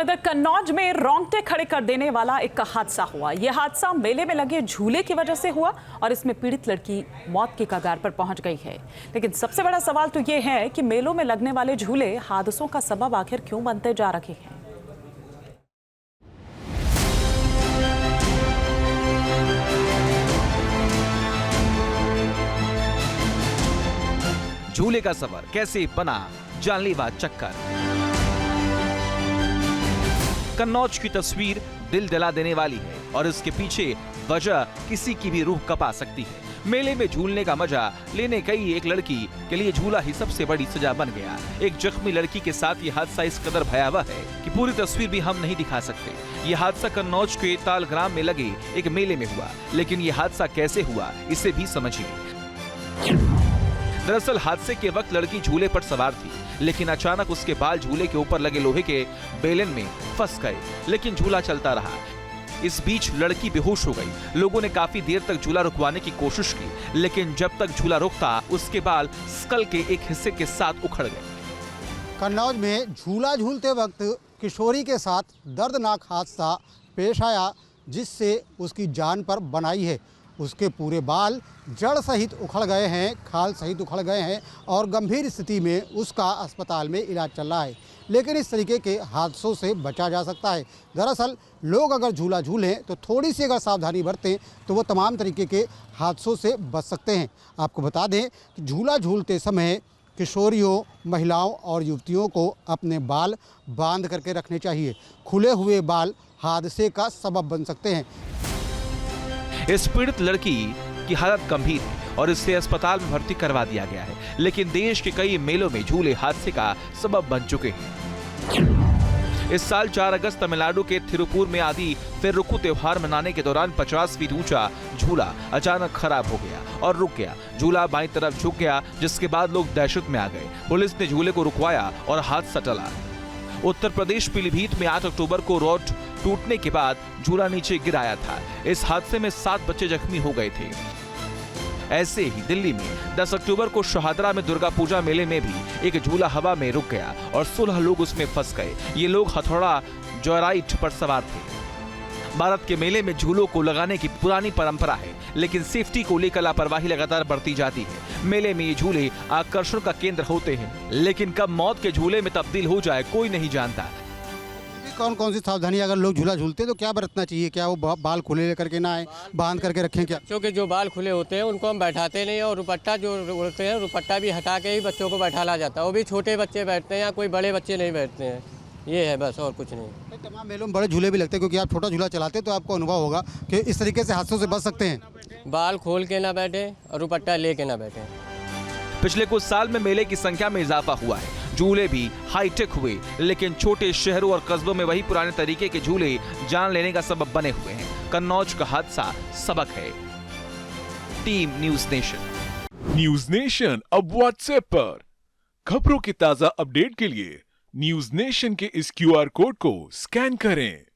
इधर कन्नौज में रोंगटे खड़े कर देने वाला एक हादसा हुआ। यह हादसा मेले में लगे झूले की वजह से हुआ और इसमें पीड़ित लड़की मौत के कगार पर पहुंच गई है। लेकिन सबसे बड़ा सवाल तो यह है कि मेलों में लगने वाले झूले हादसों का सबब आखिर क्यों बनते जा रहे हैं। झूले का सफर कैसे बना जानलेवा चक्कर। कन्नौज की तस्वीर दिल दिला देने वाली है और इसके पीछे वजह किसी की भी रूह कपा सकती है। मेले में झूलने का मजा लेने गई एक लड़की के लिए झूला ही सबसे बड़ी सजा बन गया। एक जख्मी लड़की के साथ ये हादसा इस कदर भयावह है कि पूरी तस्वीर भी हम नहीं दिखा सकते। ये हादसा कन्नौज के तालग्राम में लगे एक मेले में हुआ, लेकिन ये हादसा कैसे हुआ इसे भी समझिए। दरअसल हादसे के वक्त लड़की झूले पर सवार थी, लेकिन अचानक उसके बाल झूले के ऊपर लगे लोहे के बेलन में फंस गए, लेकिन झूला चलता रहा। इस बीच लड़की बेहोश हो गई। लोगों ने काफी देर तक झूला रुकवाने की कोशिश की, लेकिन जब तक झूला रुकता उसके बाल स्कल के एक हिस्से के साथ उखड़ गए। कन्नौज में झूला झूलते वक्त किशोरी के साथ दर्दनाक हादसा पेश आया, जिससे उसकी जान पर बनाई है। उसके पूरे बाल जड़ सहित उखड़ गए हैं, खाल सहित उखड़ गए हैं और गंभीर स्थिति में उसका अस्पताल में इलाज चल रहा है। लेकिन इस तरीके के हादसों से बचा जा सकता है। दरअसल लोग अगर झूला झूलें तो थोड़ी सी अगर सावधानी बरतें तो वो तमाम तरीके के हादसों से बच सकते हैं। आपको बता दें कि झूला झूलते समय किशोरियों, महिलाओं और युवतियों को अपने बाल बांध करके रखने चाहिए। खुले हुए बाल हादसे का सबब बन सकते हैं। इस पीड़ित लड़की की हालत गंभीर है और इसे अस्पताल में भर्ती करवा दिया गया है, लेकिन देश के कई मेलों में झूले हादसे का सबब बन चुके हैं। इस साल 4 अगस्त तमिलनाडु के थिरुपुर में आदि फेरुकु त्योहार मनाने के दौरान 50 फीट ऊंचा झूला अचानक खराब हो गया और रुक गया। झूला बाईं तरफ झुक गया, जिसके बाद लोग दहशत में आ गए। पुलिस ने झूले को रुकवाया और हादसा टला। उत्तर प्रदेश पीलीभीत में 8 अक्टूबर को रोड टूटने के बाद झूला नीचे गिराया था। इस हादसे में 7 बच्चे जख्मी हो गए थे। ऐसे ही दिल्ली में 10 अक्टूबर को शहादरा में दुर्गा पूजा मेले में भी एक झूला हवा में रुक गया और 16 लोग उसमें फंस गए। ये लोग हथौड़ा जॉयराइड पर सवार थे। भारत के मेले में झूलों को लगाने की पुरानी परंपरा है, लेकिन सेफ्टी को लेकर लापरवाही लगातार बढ़ती जाती है। मेले में ये झूले आकर्षण का केंद्र होते हैं, लेकिन कब मौत के झूले में तब्दील हो जाए कोई नहीं जानता। कौन कौन सी सावधानी अगर लोग झूला झूलते हैं तो क्या बरतना चाहिए? क्या वो बाल खुले लेकर के ना आए, बांध करके रखें? क्या बच्चों के जो बाल खुले होते हैं उनको हम बैठाते नहीं, और रुपट्टा जो उड़ते हैं रुपट्टा भी हटा के ही बच्चों को बैठाला जाता है। वो भी छोटे बच्चे बैठते हैं या कोई बड़े बच्चे नहीं बैठते हैं। ये है बस, और कुछ नहीं। तमाम मेलों में बड़े झूले भी लगते हैं, क्योंकि आप छोटा झूला चलाते हैं तो आपको अनुभव होगा कि इस तरीके से हादसों से बच सकते हैं। बाल खोल के ना बैठे और रुपट्टा ले के ना बैठे। पिछले कुछ साल में मेले की संख्या में इजाफा हुआ है। झूले भी हाईटेक हुए, लेकिन छोटे शहरों और कस्बों में वही पुराने तरीके के झूले जान लेने का सबब बने हुए हैं। कन्नौज का हादसा सबक है। Team news nation. News nation अब व्हाट्सएप पर खबरों की ताजा अपडेट के लिए न्यूज नेशन के इस QR कोड को स्कैन करें।